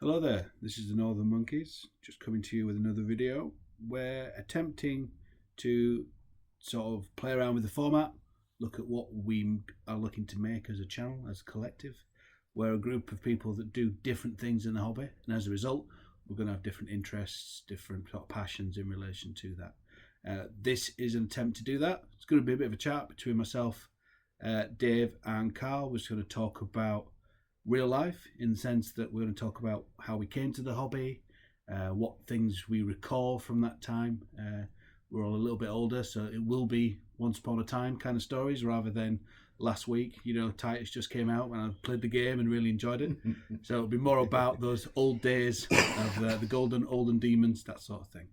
Hello there, this is the Northern Monkeighs, just coming to you with another video. We're attempting to sort of play around with the format, look at what we are looking to make as a channel, as a collective. We're a group of people that do different things in the hobby, and as a result, we're going to have different interests, different sort of passions in relation to that. This is an attempt to do that. It's going to be a bit of a chat between myself, Dave and Carl. We're just going to talk about real life, in the sense that we're going to talk about how we came to the hobby, what things we recall from that time. We're all a little bit older, so it will be once upon a time kind of stories rather than last week. You know, Titus just came out and I played the game and really enjoyed it. So it'll be more about those old days of the golden olden demons, that sort of thing.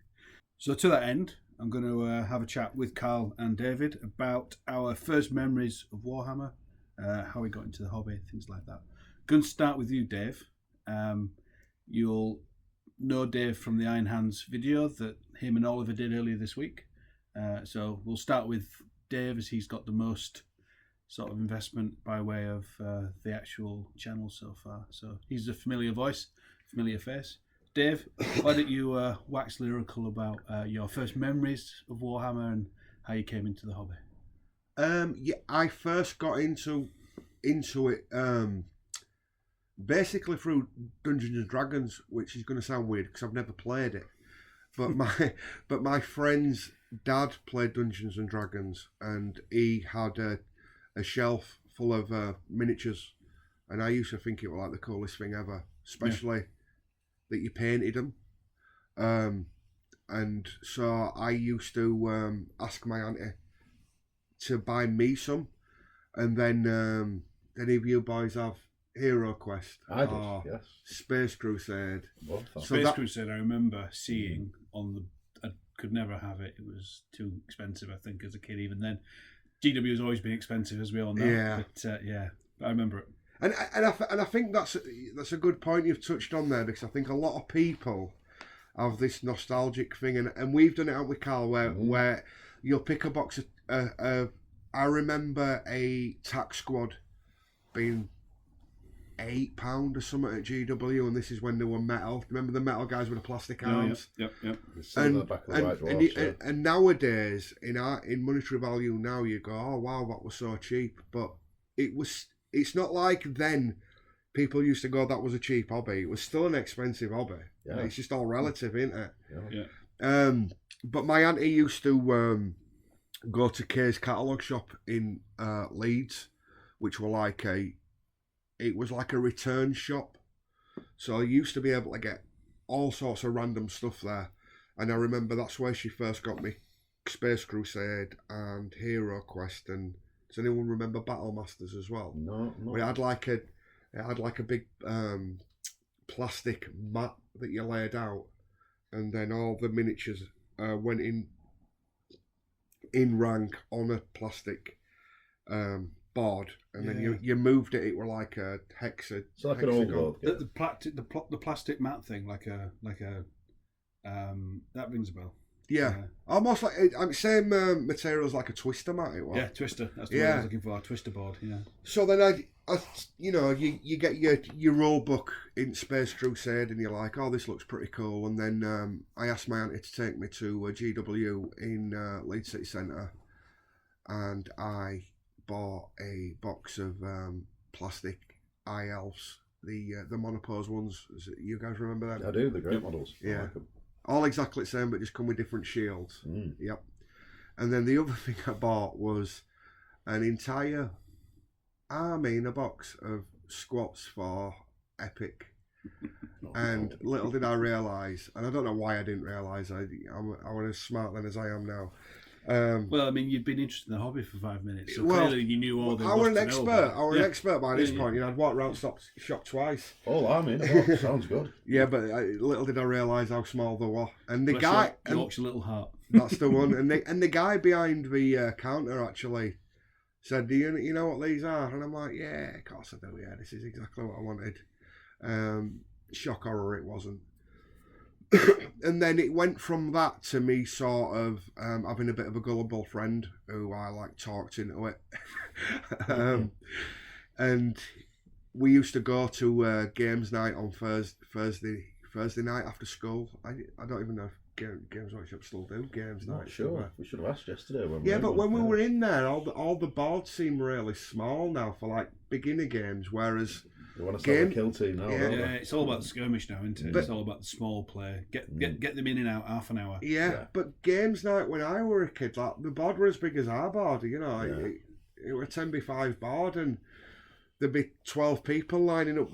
So to that end, I'm going to have a chat with Carl and David about our first memories of Warhammer, how we got into the hobby, things like that. Going to start with you, Dave. You'll know Dave from the Iron Hands video that him and Oliver did earlier this week. So we'll start with Dave, as he's got the most sort of investment by way of the actual channel so far. So he's a familiar voice, familiar face. Dave, why don't you wax lyrical about your first memories of Warhammer and how you came into the hobby? Yeah, I first got into it basically through Dungeons and Dragons, which is going to sound weird because I've never played it. But my friend's dad played Dungeons and Dragons, and he had a shelf full of miniatures, and I used to think it was like the coolest thing ever, especially that you painted them. And so I used to ask my auntie to buy me some, and then any of you boys have Hero Quest? I did, yes. Space Crusade. Space Crusade, I remember seeing on the. I could never have it. It was too expensive, I think, as a kid. Even then, GW has always been expensive, as we all know. Yeah, but I remember it. And I think that's a good point you've touched on there, because I think a lot of people have this nostalgic thing, and we've done it out with Carl, where you'll pick a box of. I remember a tax squad being £8 or something at GW, and this is when they were metal. Remember the metal guys with the plastic arms? Yep. And nowadays, in monetary value now, you go, oh wow, that was so cheap. But it's not like then people used to go, that was a cheap hobby. It was still an expensive hobby. Yeah. It's just all relative, isn't it? Yeah. But my auntie used to go to Keighs catalogue shop in Leeds, which were it was like a return shop. So I used to be able to get all sorts of random stuff there. And I remember that's where she first got me Space Crusade and Hero Quest. And does anyone remember Battle Masters as well? No. It had like a big plastic mat that you laid out, and then all the miniatures went in rank on a plastic board, and then you moved it. It were like a hexagon. It's like an old board. Yeah. The plastic mat thing, like a that rings a bell. Yeah. Almost like same materials like a twister mat. It was. Yeah, twister. That's the word I was looking for. A twister board. Yeah. So then you get your rule book in Space Crusade, and you're like, oh, this looks pretty cool. And then I asked my auntie to take me to a GW in Leeds City Centre, and I bought a box of plastic eye elves, the monopose ones. You guys remember them? I do. The great models. Yeah. All exactly the same, but just come with different shields. Yep. And then the other thing I bought was an entire army in a box of squats for Epic. And little did I realise, and I don't know why I didn't realise, I was as smart then as I am now. Well, I mean, you've been interested in the hobby for 5 minutes, so clearly you knew all the. I was an expert. I was an expert by this point. I'd walked around shop twice. Oh, I mean, sounds good. Yeah, but little did I realise how small they were. And the guy, York's your little heart. That's the one. And the guy behind the counter actually said, "Do you know what these are?" And I'm like, "Yeah, of course I do. Yeah, this is exactly what I wanted." Shock horror, it wasn't. And then it went from that to me sort of having a bit of a gullible friend who I talked into it. And we used to go to games night on Thursday night after school. I don't even know if Games Workshop still do games night. Not sure. We should have asked yesterday. When we were in there, all the boards seem really small now for like beginner games, whereas they want to start a kill team now. Yeah, it's all about the skirmish now, isn't it? But, it's all about the small play. Get them in and out half an hour. Yeah, but games night when I were a kid, like the board were as big as our board. You know, it were a 10x5 board, and there'd be 12 people lining up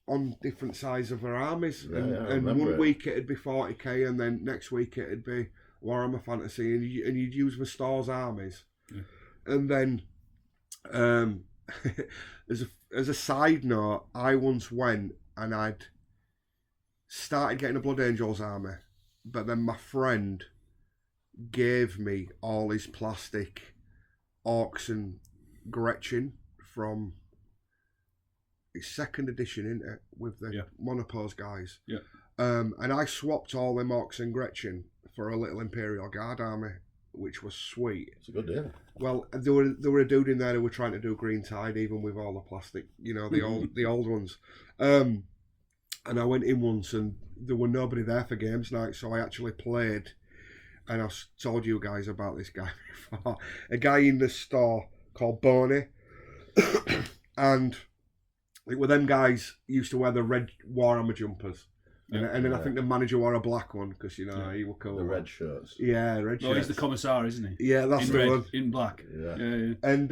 on different sides of their armies, and one week it'd be 40k, and then next week it'd be Warhammer Fantasy, and you'd use the store's armies, and then as a side note, I once went and I'd started getting a Blood Angels army, but then my friend gave me all his plastic Orcs and Gretchen from his second edition, isn't it, with the Monopose guys. Yeah. And I swapped all them Orcs and Gretchen for a little Imperial Guard army, which was sweet. It's a good deal. Well, there were a dude in there who were trying to do Green Tide, even with all the plastic, the old ones. And I went in once, and there were nobody there for games night, so I actually played. And I've told you guys about this guy before. A guy in the store called Boney, and it were them guys used to wear the red Warhammer jumpers. And then I think the manager wore a black one because he were cool. The red shirts. Yeah, red shirts. Oh, he's the commissar, isn't he? Yeah, that's in the red, one. in black. Yeah. And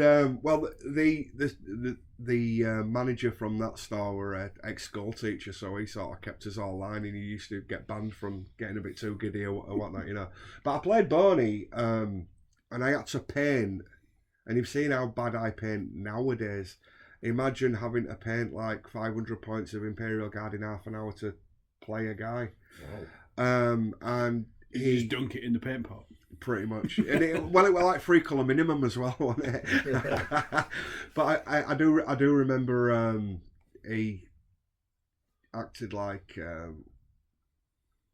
the manager from that store were an ex-school teacher, so he sort of kept us all line, and he used to get banned from getting a bit too giddy or whatnot, But I played Boney, and I had to paint, and you've seen how bad I paint nowadays. Imagine having to paint like 500 points of Imperial Guard in half an hour to play a guy. Wow. And he just dunk it in the paint pot. Pretty much. And it was like 3 colour minimum as well, wasn't it? But I do remember he acted like I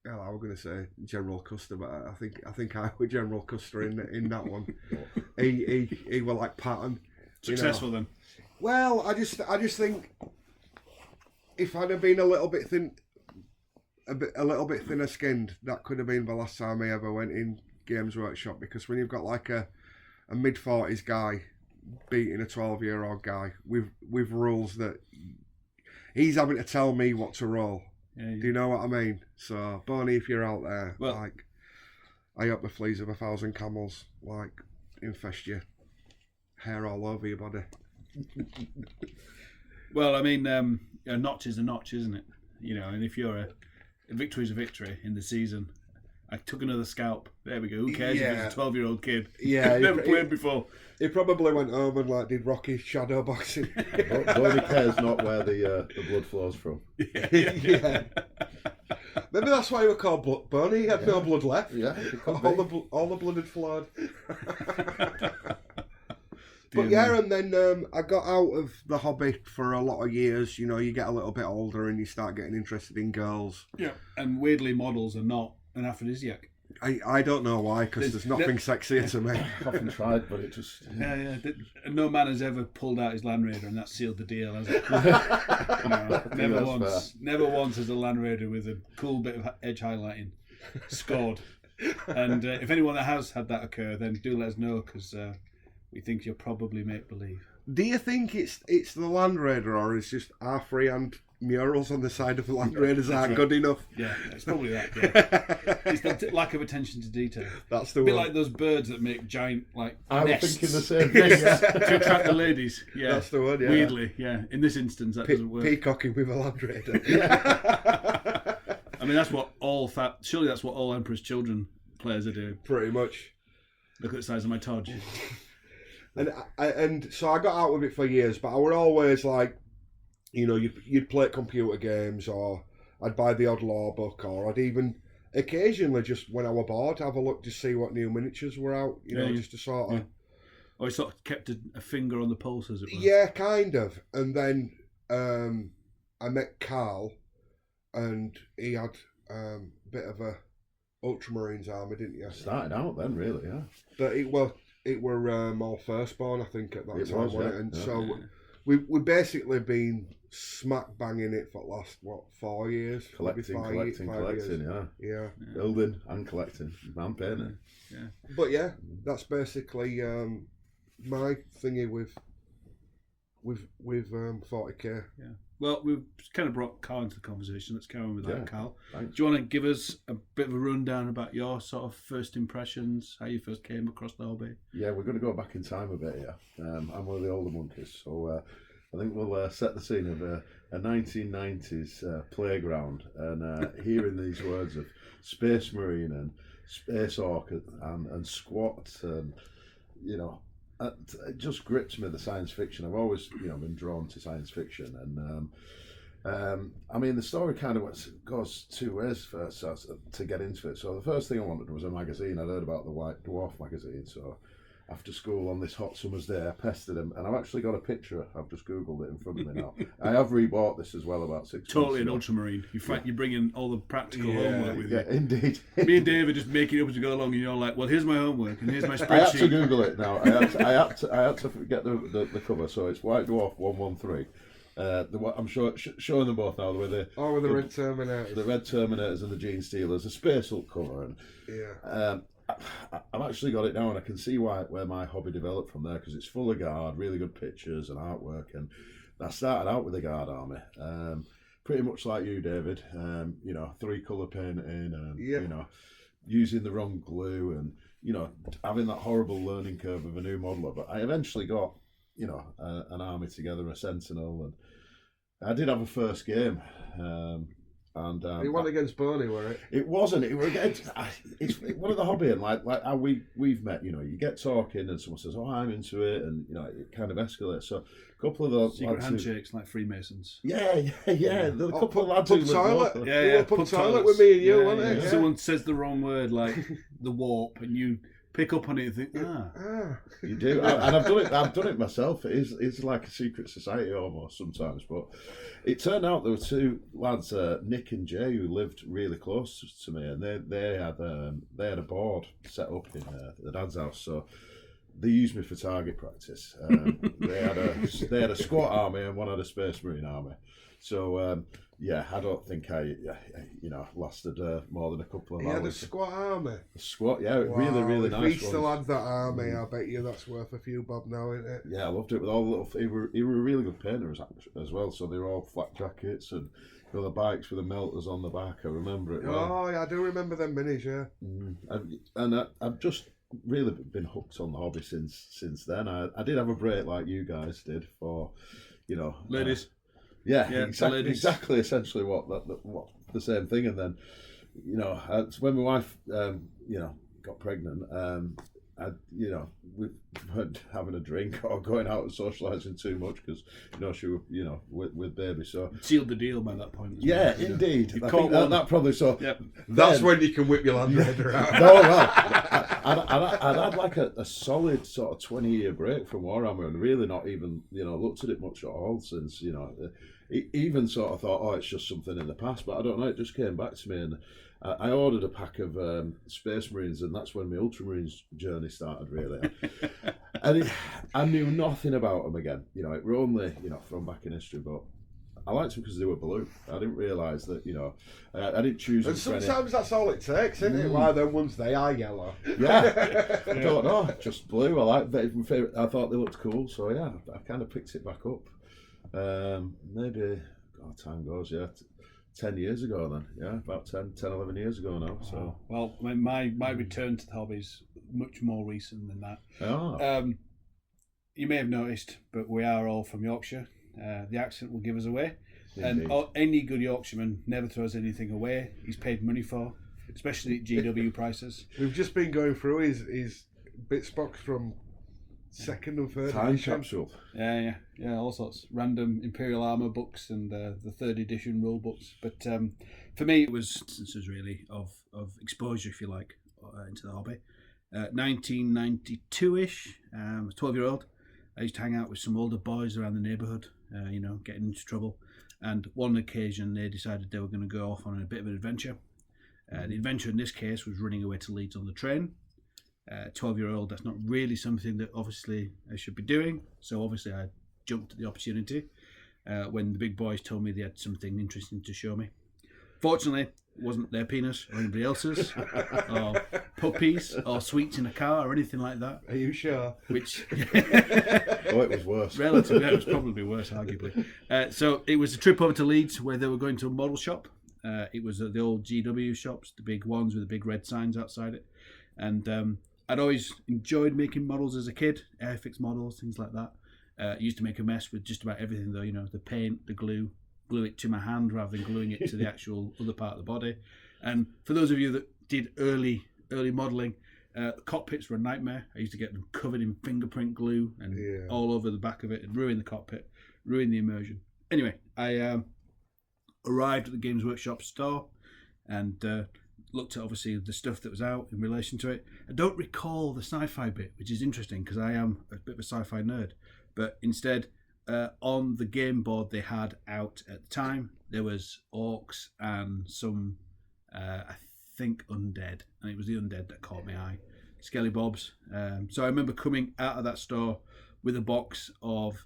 was going to say General Custer, but I think I was General Custer in that one. he were like pattern. Successful then. Well, I just think if I'd have been a little bit thin, a little bit thinner skinned, that could have been the last time I ever went in Games Workshop, because when you've got like a mid-40s guy beating a 12-year-old guy with rules that he's having to tell me what to roll. Yeah. Do you know what I mean? So, Boney, if you're out there, I hope the fleas of 1,000 camels infest your hair all over your body. Well, I mean, a notch is a notch, isn't it? And if you're a victory's a victory in the season. I took another scalp. There we go. Who cares if it's a 12-year-old kid? Yeah, never played before. He probably went home and did Rocky shadow boxing. Boney cares not where the blood flows from. Yeah. Maybe that's why he was called Boney. He had no blood left. Yeah, all the blood had flowed. But and then I got out of the hobby for a lot of years. You get a little bit older and you start getting interested in girls. Yeah, and weirdly, models are not an aphrodisiac. I don't know why, because there's nothing sexier to me. I've often tried, but it just... Yeah. No man has ever pulled out his Land Raider and that sealed the deal, has it? Never once has a Land Raider with a cool bit of edge highlighting scored. And if anyone that has had that occur, then do let us know, because we think you'll probably make believe. Do you think it's the Land Raider, or is just our freehand murals on the side of the Land Raiders aren't good enough? Yeah, it's probably that. Yeah. It's the lack of attention to detail. That's the a bit one. like those birds that make giant I was nests. thinking the same thing. To attract the ladies. Yeah, that's the one. Yeah. Weirdly, yeah. In this instance, that doesn't work. Peacocking with a Land Raider. I mean, surely that's what all Emperor's Children players are doing. Pretty much. Look at the size of my Todge. And so I got out of it for years, but I were always like, you'd play computer games, or I'd buy the odd law book, or I'd even occasionally, just when I were bored, have a look to see what new miniatures were out, just to sort of... Yeah. Or I sort of kept a finger on the pulse, as it were. Yeah, kind of. And then I met Carl, and he had a bit of a Ultramarines army, didn't you? Started out then, really, yeah. But it were all firstborn, I think, at that time, wasn't it? And we've basically been smack banging it for the last 4 years, Collecting, maybe 5 years. yeah. Yeah. Building and collecting and painting. Yeah. But yeah, that's basically my thingy with 40k. Yeah. Well, we've kind of brought Carl into the conversation. Let's carry on with that, Yeah, Carl. thanks. Do you want to give us a bit of a rundown about your sort of first impressions, how you first came across the hobby? Yeah, we're going to go back in time a bit here. I'm one of the older monkeys, so I think we'll set the scene of a 1990s playground, and hearing these words of Space Marine and Space Orc and Squat, and it just grips me, the science fiction. I've always been drawn to science fiction, and I mean the story kind of goes two ways first to get into it. So the first thing I wanted was a magazine. I'd heard about the White Dwarf magazine, so after school on this hot summer's day I pestered him, and I've actually got a picture. I've just googled it in front of me now. I have rebought this as well about 6 months Totally an ago. ultramarine. You're bringing all the practical homework with Yeah, you. indeed. Me and David just make it up as we go along, and you're like, well, here's my homework, and here's my I had to spreadsheet. Google it now. I had to get the cover. So it's White Dwarf 113. I'm showing them both now. With the red Terminators. The red Terminators and the Gene Stealers. A Space Hulk cover, and yeah. I've actually got it now, and I can see where my hobby developed from there, because it's full of guard, really good pictures and artwork. And I started out with the guard army, pretty much like you, David. 3-colour painting, and using the wrong glue, and having that horrible learning curve of a new modeler. But I eventually got an army together, a Sentinel, and I did have a first game. And you won against Bernie, were it? It wasn't. It was against. It's one of the hobby, and like how we've met. You get talking, and someone says, "Oh, I'm into it," and it kind of escalates. So a couple of the secret handshakes like Freemasons. Yeah. The couple of lads pub who toilet. lived Yeah, pub toilet with me and you, wasn't it? Yeah. Someone says the wrong word, like the warp, and you pick up on it and think, You do, and I've done it myself. It's like a secret society almost sometimes. But it turned out there were two lads, Nick and Jay, who lived really close to me, and they had a board set up in the dad's house. So they used me for target practice. They had a squat army and one had a Space Marine army. So I don't think I lasted more than a couple of hours. He had a squat army. A squat, yeah, really, really if nice. He still had that army. I bet you that's worth a few bob now, isn't it? Yeah, I loved it with all the little. He were a really good painter as well. So they were all flat jackets and the bikes with the melters on the back. I remember it well. Oh, yeah, I do remember them minis. Yeah. And I've just really been hooked on the hobby since then. I did have a break like you guys did for, ladies. Exactly. Essentially, what the same thing. And then, when my wife, got pregnant, we weren't having a drink or going out and socialising too much because she was with baby. So sealed the deal by that point. Yeah, well, indeed. I think that probably so. Yep. That's when you can whip your Land Raider out. No, well, I'd had like a solid sort of 20-year break from Warhammer and really not even looked at it much at all since even sort of thought, oh, it's just something in the past. But I don't know, it just came back to me, and I ordered a pack of Space Marines, and that's when my Ultramarines journey started, really. And I knew nothing about them again. It were only, from back in history, but I liked them because they were blue. I didn't realise that, I didn't choose them. And sometimes that's all it takes, isn't it? Why them ones, they are yellow. Yeah. I don't know, just blue. I like that. I thought they looked cool, so yeah, I kind of picked it back up. Maybe, time goes, 10 years ago then, about 10, 11 years ago now. So well, my return to the hobby is much more recent than that. You may have noticed, but we are all from Yorkshire. The accent will give us away. Indeed. And any good Yorkshireman never throws anything away he's paid money for, especially at GW prices. We've just been going through his bits box from second and third time edition. capsule. Yeah, all sorts. Random Imperial Armour books and the third edition rule books. But for me, it was instances really of exposure, if you like, into the hobby. 1992-ish, 12-year-old. I used to hang out with some older boys around the neighbourhood, getting into trouble. And one occasion, they decided they were going to go off on a bit of an adventure. The adventure in this case was running away to Leeds on the train. 12-year-old, that's not really something that obviously I should be doing. So obviously I jumped at the opportunity when the big boys told me they had something interesting to show me. Fortunately, it wasn't their penis or anybody else's, or puppies, or sweets in a car, or anything like that. Are you sure? Which, Oh, it was worse. relatively, it was probably worse, arguably. So it was a trip over to Leeds where they were going to a model shop. It was the old GW shops, the big ones with the big red signs outside it. And I'd always enjoyed making models as a kid, Airfix models, things like that. I used to make a mess with just about everything, though, the paint, the glue it to my hand rather than gluing it to the actual other part of the body. And for those of you that did early modelling, cockpits were a nightmare. I used to get them covered in fingerprint glue and all over the back of it and ruin the cockpit, ruin the immersion. Anyway, I arrived at the Games Workshop store and looked at obviously the stuff that was out in relation to it. I don't recall the sci-fi bit, which is interesting because I am a bit of a sci-fi nerd, but instead on the game board they had out at the time, there was orcs and some, I think, undead, and it was the undead that caught my eye, Skelly Bobs. So I remember coming out of that store with a box of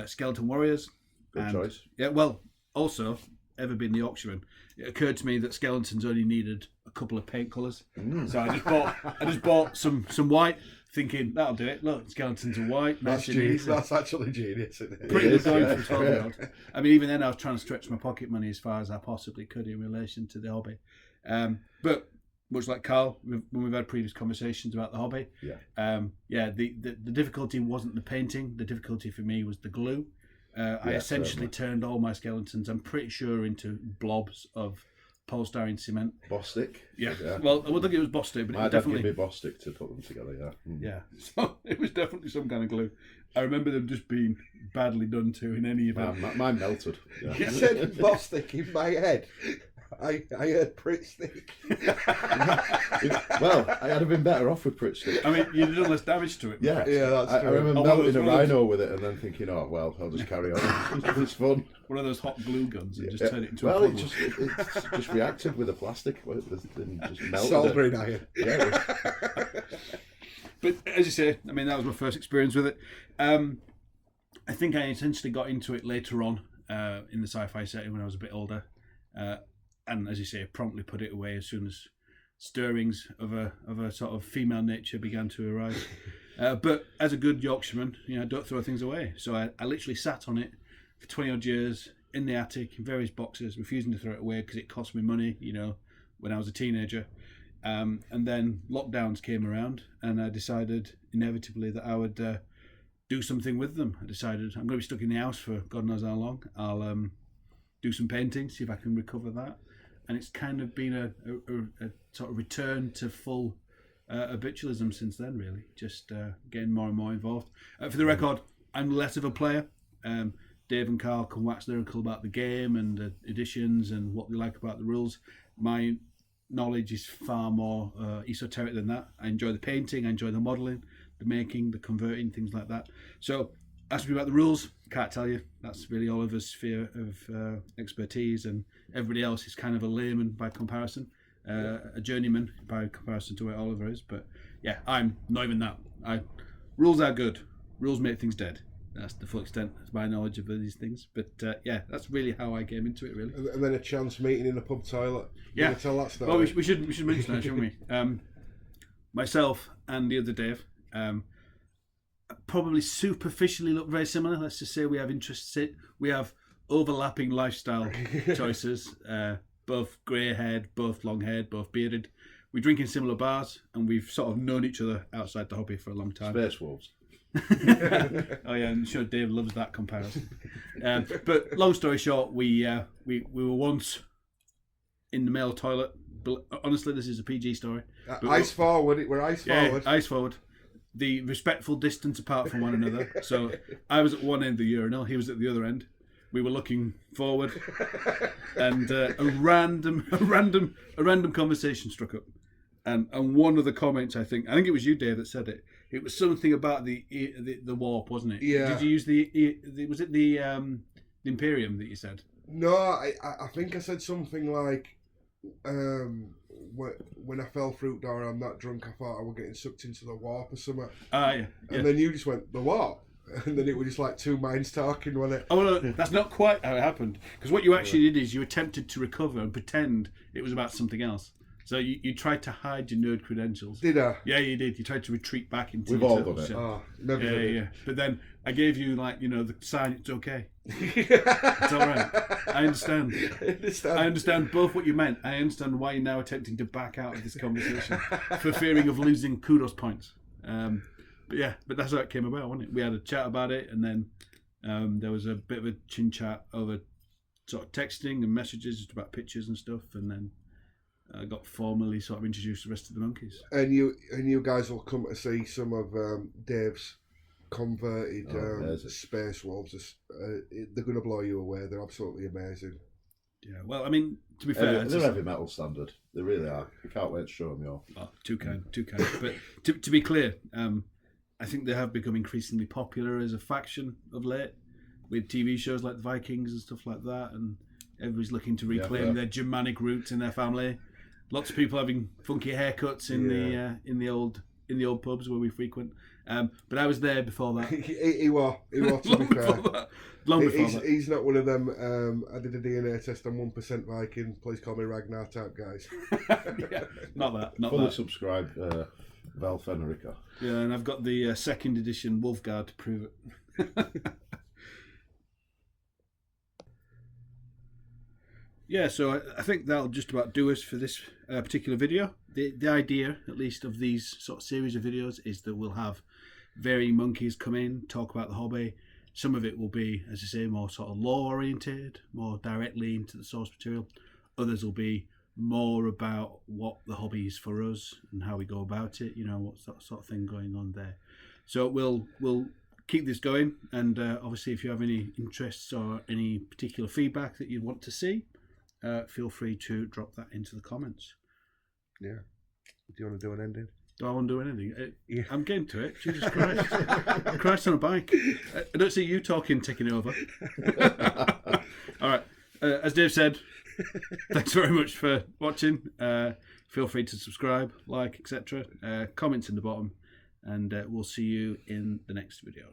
Skeleton Warriors. Good choice. Yeah, well, also, ever been the auctioneer, it occurred to me that skeletons only needed a couple of paint colours. So I just bought some white, thinking that'll do it. Look, skeletons are white. That's nice and genius. easy. That's actually genius, isn't it? Pretty good going yeah. for a 12-year-old. I mean, even then I was trying to stretch my pocket money as far as I possibly could in relation to the hobby. But much like Carl, when we've had previous conversations about the hobby, the difficulty wasn't the painting. The difficulty for me was the glue. I essentially turned all my skeletons, I'm pretty sure, into blobs of polystyrene cement. Bostik. Yeah. Well, I would think it was Bostik, but My it dad definitely... gave me Bostik to put them together, yeah. Yeah. So it was definitely some kind of glue. I remember them just being badly done to in any event. Mine melted. Yeah. You said Bostik in my head. I heard Pritt Stick. Well, I'd have been better off with Pritt Stick. I mean, you'd done less damage to it. Yeah, that's I true. remember Oh, melting a one of those- rhino with it and then thinking, oh, well, I'll just carry on. It's fun. One of those hot glue guns and just turn it into well, a it puddle. just reacted with the plastic. It didn't just melt. Soldering iron. Yeah, But as you say, I mean, that was my first experience with it. I think I essentially got into it later on in the sci-fi setting when I was a bit older. And as you say, promptly put it away as soon as stirrings of a sort of female nature began to arise. But as a good Yorkshireman, I don't throw things away. So I literally sat on it for 20 odd years in the attic in various boxes, refusing to throw it away because it cost me money, when I was a teenager. And then lockdowns came around and I decided inevitably that I would do something with them. I decided I'm going to be stuck in the house for God knows how long. I'll do some painting, see if I can recover that. And it's kind of been a sort of return to full habitualism since then, really. Just getting more and more involved. For the record, I'm less of a player. Dave and Carl can wax lyrical about the game and the editions and what they like about the rules. My knowledge is far more esoteric than that. I enjoy the painting, I enjoy the modelling, the making, the converting, things like that. So ask me about the rules, can't tell you. That's really Oliver's sphere of expertise, and everybody else is kind of a layman by comparison, a journeyman by comparison to where Oliver is. But yeah, I'm not even that. Rules are good. Rules make things dead. That's the full extent of my knowledge of these things. But yeah, that's really how I came into it, really. And then a chance meeting in a pub toilet. Yeah. You wanna tell that story? Well, we should mention that, shouldn't we? Myself and the other Dave probably superficially look very similar. Let's just say we have interests. We have overlapping lifestyle choices. Both grey-haired, both long-haired, both bearded. We drink in similar bars, and we've sort of known each other outside the hobby for a long time. Space Wolves. Oh yeah, I'm sure Dave loves that comparison. But long story short, we were once in the male toilet. But honestly, this is a PG story. Ice forward. We're ice forward. Ice forward. The respectful distance apart from one another. So I was at one end of the urinal, he was at the other end. We were looking forward, and a random conversation struck up. And one of the comments, I think it was you, Dave, that said it. It was something about the warp, wasn't it? Yeah. Did you use was it the Imperium that you said? No, I think I said something like, when I fell through the door, I'm not drunk. I thought I was getting sucked into the warp or something. Yeah. And then you just went, the warp? and then it was just like two minds talking, wasn't it? Oh no, that's not quite how it happened. Because what you actually did is you attempted to recover and pretend it was about something else. So you tried to hide your nerd credentials. Did I? Yeah, you did. You tried to retreat back into. We've your all turtle done it. shell. Oh, never Yeah, did it. yeah. But then I gave you the sign. It's okay. It's all right. I understand. I understand both what you meant. I understand why you're now attempting to back out of this conversation for fearing of losing kudos points. But that's how it came about, wasn't it? We had a chat about it, and then there was a bit of a chin chat over sort of texting and messages just about pictures and stuff, and then I got formally sort of introduced to the rest of the monkeys. And you guys will come to see some of Dave's converted space wolves. They're going to blow you away. They're absolutely amazing. Yeah, well, I mean, to be fair, They're heavy metal standard. They really are. I can't wait to show them you all. Oh, too kind. But to be clear, I think they have become increasingly popular as a faction of late, with TV shows like the Vikings and stuff like that, and everybody's looking to reclaim their Germanic roots in their family. Lots of people having funky haircuts in the old pubs where we frequent. But I was there before that. he was to be fair. Long before that. He's not one of them. I did a DNA test on 1% Viking. Please call me Ragnar type guys. Yeah, not that. Not Fully that. subscribed Val Fenrica. Yeah, and I've got the second edition Wolfguard to prove it. Yeah, so I think that'll just about do us for this particular video. The idea, at least, of these sort of series of videos is that we'll have varying monkeys come in, talk about the hobby. Some of it will be, as I say, more sort of lore oriented, more directly into the source material. Others will be more about what the hobby is for us and how we go about it, what's that sort of thing going on there. So we'll keep this going, and obviously if you have any interests or any particular feedback that you want to see, feel free to drop that into the comments. Yeah. Do you want to do an ending? Do I want to do anything? Yeah. I'm getting to it. Jesus Christ. Christ on a bike. I don't see you taking it over. All right. As Dave said, thanks very much for watching. Feel free to subscribe, like, etc. Comments in the bottom. And we'll see you in the next video.